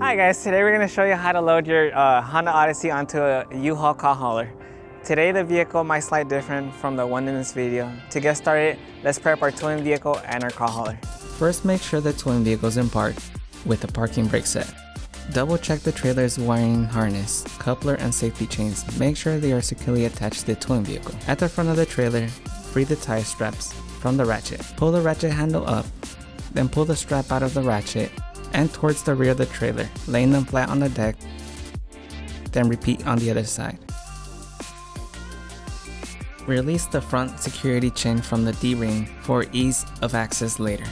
Hi guys, today we're going to show you how to load your Honda Odyssey onto a U-Haul call hauler. Today the vehicle might slightly different from the one in this video. To get started, let's prep our towing vehicle and our call hauler. First, make sure the towing vehicle is in park with the parking brake set. Double check the trailer's wiring harness, coupler and safety chains. Make sure they are securely attached to the towing vehicle. At the front of the trailer, free the tire straps from the ratchet. Pull the ratchet handle up, then pull the strap out of the ratchet and towards the rear of the trailer, laying them flat on the deck, then repeat on the other side. Release the front security chain from the D-ring for ease of access later.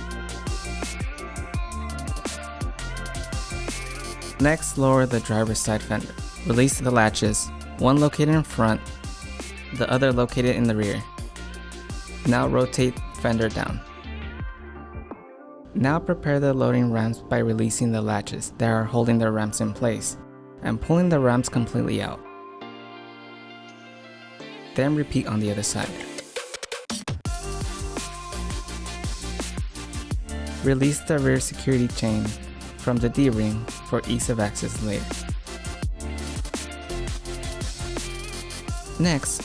Next, lower the driver's side fender. Release the latches, one located in front, the other located in the rear. Now rotate fender down. Now prepare the loading ramps by releasing the latches that are holding the ramps in place and pulling the ramps completely out. Then repeat on the other side. Release the rear security chain from the D-ring for ease of access later. Next,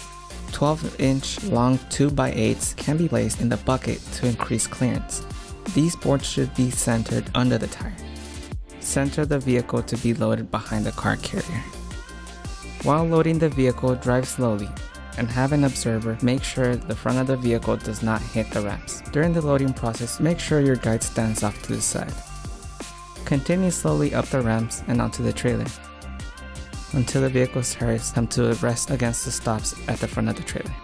12-inch long 2x8s can be placed in the bucket to increase clearance. These boards should be centered under the tire. Center the vehicle to be loaded behind the car carrier. While loading the vehicle, drive slowly and have an observer make sure the front of the vehicle does not hit the ramps. During the loading process, make sure your guide stands off to the side. Continue slowly up the ramps and onto the trailer until the vehicle's tires come to a rest against the stops at the front of the trailer.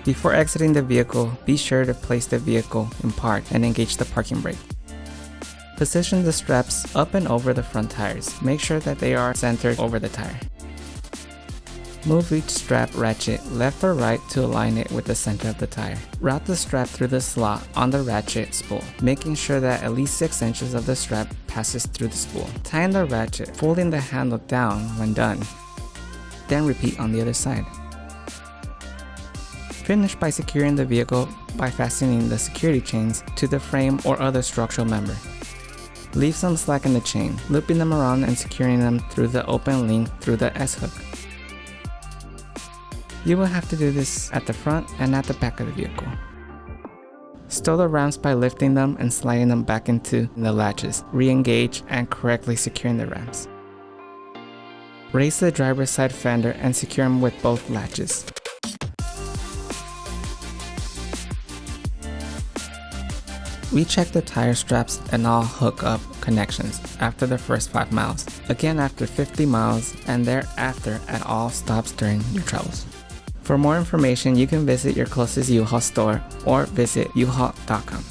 Before exiting the vehicle, be sure to place the vehicle in park and engage the parking brake. Position the straps up and over the front tires. Make sure that they are centered over the tire. Move each strap ratchet left or right to align it with the center of the tire. Route the strap through the slot on the ratchet spool, making sure that at least 6 inches of the strap passes through the spool. Tighten the ratchet, folding the handle down when done. Then repeat on the other side. Finish by securing the vehicle by fastening the security chains to the frame or other structural member. Leave some slack in the chain, looping them around and securing them through the open link through the S-hook. You will have to do this at the front and at the back of the vehicle. Stow the ramps by lifting them and sliding them back into the latches. Re-engage and correctly securing the ramps. Raise the driver's side fender and secure them with both latches. Recheck the tire straps and all hookup connections after the first 5 miles, again after 50 miles, and thereafter at all stops during your travels. For more information, you can visit your closest U-Haul store or visit uhaul.com.